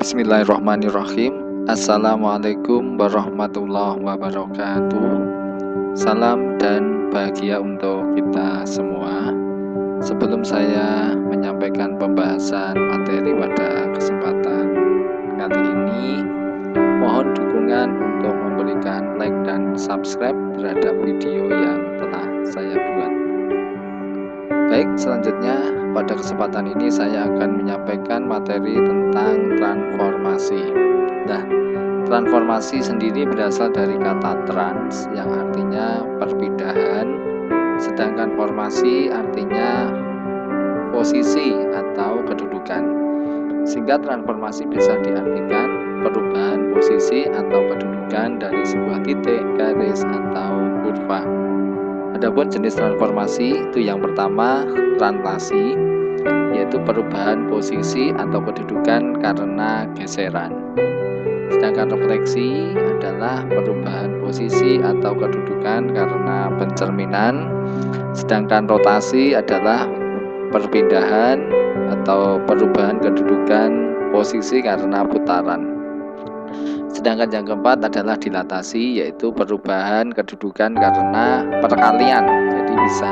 Bismillahirrahmanirrahim. Assalamualaikum warahmatullahi wabarakatuh. Salam dan bahagia untuk kita semua. Sebelum saya menyampaikan pembahasan materi pada kesempatan kali ini, mohon dukungan untuk memberikan like dan subscribe terhadap video yang telah saya buat. Baik, selanjutnya pada kesempatan ini saya akan menyampaikan materi tentang transformasi. Nah, transformasi sendiri berasal dari kata trans yang artinya perpindahan, sedangkan formasi artinya posisi atau kedudukan. Sehingga transformasi bisa diartikan perubahan posisi atau kedudukan dari sebuah titik, garis, atau kurva. Adapun jenis transformasi itu yang pertama translasi, yaitu perubahan posisi atau kedudukan karena geseran. Sedangkan refleksi adalah perubahan posisi atau kedudukan karena pencerminan. Sedangkan rotasi adalah perpindahan atau perubahan kedudukan posisi karena putaran. Sedangkan yang keempat adalah dilatasi, yaitu perubahan kedudukan karena perkalian. Jadi bisa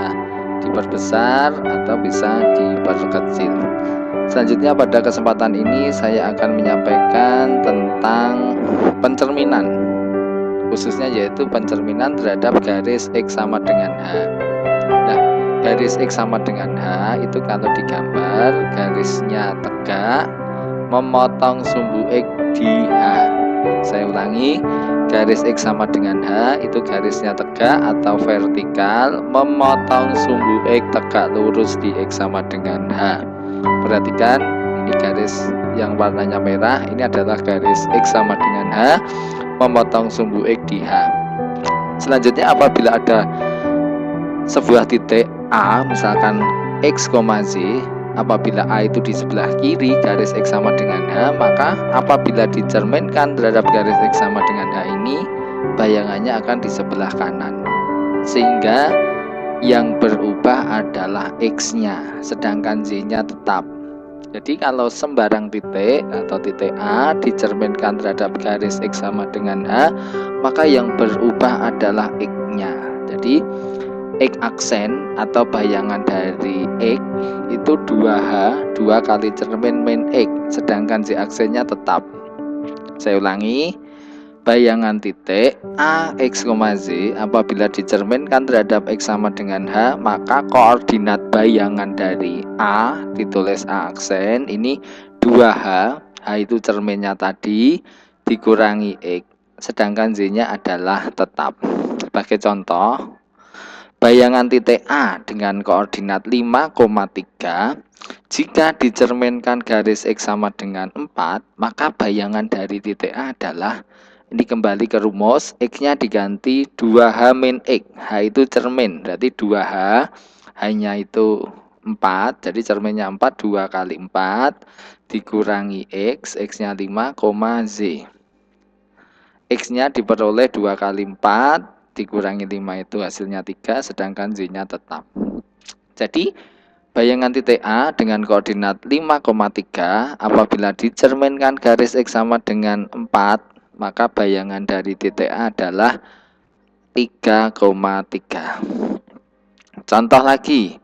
diperbesar atau bisa diperkecil. Selanjutnya pada kesempatan ini saya akan menyampaikan tentang pencerminan, khususnya yaitu pencerminan terhadap garis X sama dengan H. Nah, garis X sama dengan H itu kalau digambar garisnya tegak memotong sumbu X di H. Saya ulangi, garis X sama dengan H itu garisnya tegak atau vertikal memotong sumbu X tegak lurus di X sama dengan H. Perhatikan, ini garis yang warnanya merah, ini adalah garis X sama dengan H memotong sumbu X di H. Selanjutnya apabila ada sebuah titik A, misalkan X, Z, apabila A itu di sebelah kiri garis X sama dengan H, maka apabila dicerminkan terhadap garis X sama dengan H ini, bayangannya akan di sebelah kanan. Sehingga yang berubah adalah X-nya, sedangkan Z-nya tetap. Jadi kalau sembarang titik atau titik A dicerminkan terhadap garis X sama dengan H, maka yang berubah adalah X-nya. Jadi X aksen atau bayangan dari X itu 2H, 2 kali cermin min X, sedangkan Z aksennya tetap. Saya ulangi, bayangan titik A, X, Z apabila dicerminkan terhadap X sama dengan H, maka koordinat bayangan dari A, ditulis A aksen, ini 2H, H itu cerminnya tadi, dikurangi X, sedangkan Z-nya adalah tetap. Sebagai contoh, bayangan titik A dengan koordinat 5,3 jika dicerminkan garis X sama dengan 4, maka bayangan dari titik A adalah, ini kembali ke rumus, X-nya diganti 2H min X. H itu cermin, berarti 2H, H-nya itu 4, jadi cerminnya 4, 2 kali 4 dikurangi X, X-nya 5, Z. X-nya diperoleh 2 kali 4 dikurangi 5 itu hasilnya 3, sedangkan Z-nya tetap. Jadi bayangan titik A dengan koordinat 5,3 apabila dicerminkan garis X sama dengan 4, maka bayangan dari titik A adalah 3,3. Contoh lagi,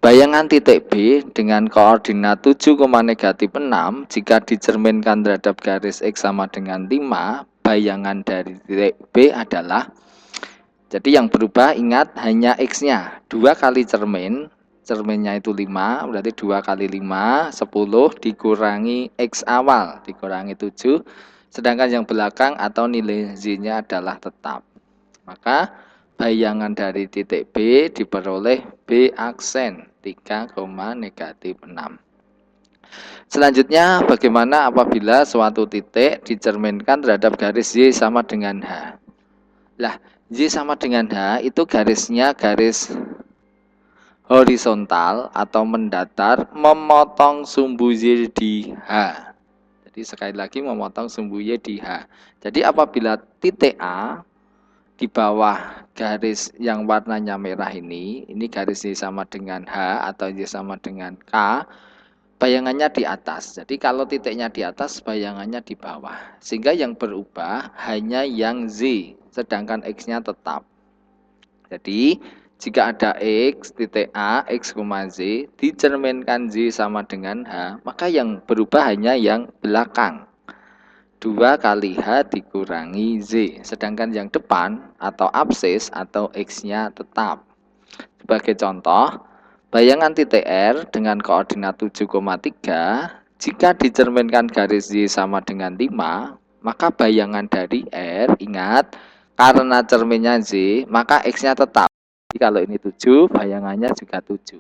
bayangan titik B dengan koordinat 7,-6 jika dicerminkan terhadap garis X sama dengan 5, bayangan dari titik B adalah, jadi yang berubah ingat hanya X-nya, 2 kali cermin, cerminnya itu 5, berarti 2 kali 5, 10 dikurangi X awal, dikurangi 7, sedangkan yang belakang atau nilai Z-nya adalah tetap. Maka bayangan dari titik B diperoleh B aksen 3,-6. Selanjutnya, bagaimana apabila suatu titik dicerminkan terhadap garis Y sama dengan H? Lah, Y sama dengan H itu garisnya garis horizontal atau mendatar memotong sumbu Y di H. Jadi sekali lagi memotong sumbu Y di H. Jadi apabila titik A di bawah garis yang warnanya merah ini garis Y sama dengan H atau Y sama dengan K, bayangannya di atas. Jadi kalau titiknya di atas, bayangannya di bawah. Sehingga yang berubah hanya yang Z, sedangkan X-nya tetap. Jadi jika ada X, titik A, X, Z, dicerminkan Z sama dengan H, maka yang berubah hanya yang belakang. 2 kali H dikurangi Z, sedangkan yang depan atau absis atau X-nya tetap. Sebagai contoh, bayangan titik R dengan koordinat 7,3, jika dicerminkan garis Y sama dengan 5, maka bayangan dari R, ingat, karena cerminnya Z, maka X-nya tetap. Jadi kalau ini 7, bayangannya juga 7.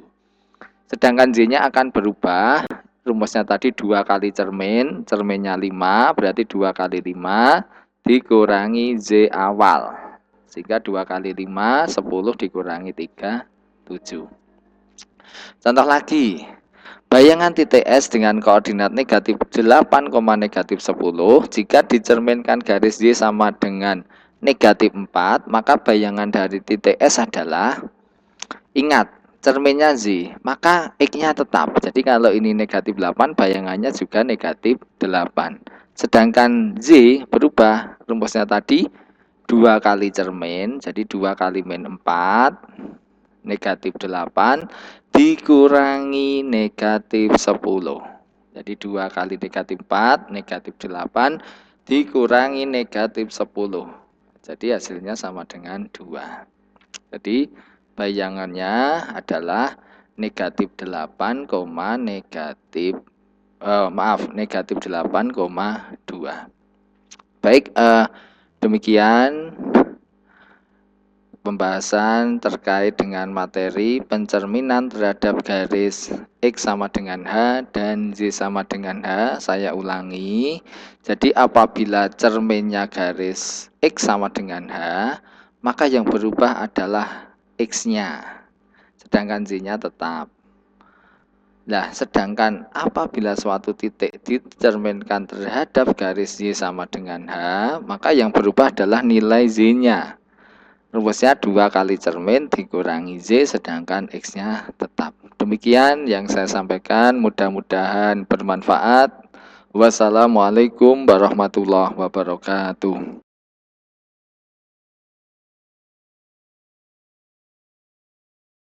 Sedangkan Z-nya akan berubah. Rumusnya tadi 2 kali cermin, cerminnya 5, berarti 2 kali 5 dikurangi Z awal. Sehingga 2 kali 5, 10 dikurangi 3, 7. Contoh lagi, bayangan titik S dengan koordinat negatif 8, negatif 10, jika dicerminkan garis Y sama dengan negatif 4, maka bayangan dari titik S adalah, ingat, cerminnya Z, maka X-nya tetap. Jadi kalau ini negatif 8, bayangannya juga negatif 8. Sedangkan Z berubah, rumusnya tadi 2 kali cermin, jadi 2 kali min 4, negatif 8, dikurangi negatif 10. Jadi 2 kali negatif 4, negatif 8, dikurangi negatif 10. Jadi hasilnya sama dengan 2. Jadi bayangannya adalah negatif 8, negatif 8,2. Baik, demikian pembahasan terkait dengan materi pencerminan terhadap garis X sama dengan H dan Z sama dengan H. Saya ulangi, jadi apabila cerminnya garis X sama dengan H, maka yang berubah adalah X-nya, sedangkan Z-nya tetap. Nah, sedangkan apabila suatu titik dicerminkan terhadap garis Y sama dengan H, maka yang berubah adalah nilai Z-nya. Rumusnya 2 kali cermin dikurangi Z, sedangkan X-nya tetap. Demikian yang saya sampaikan, mudah-mudahan bermanfaat. Wassalamualaikum warahmatullahi wabarakatuh.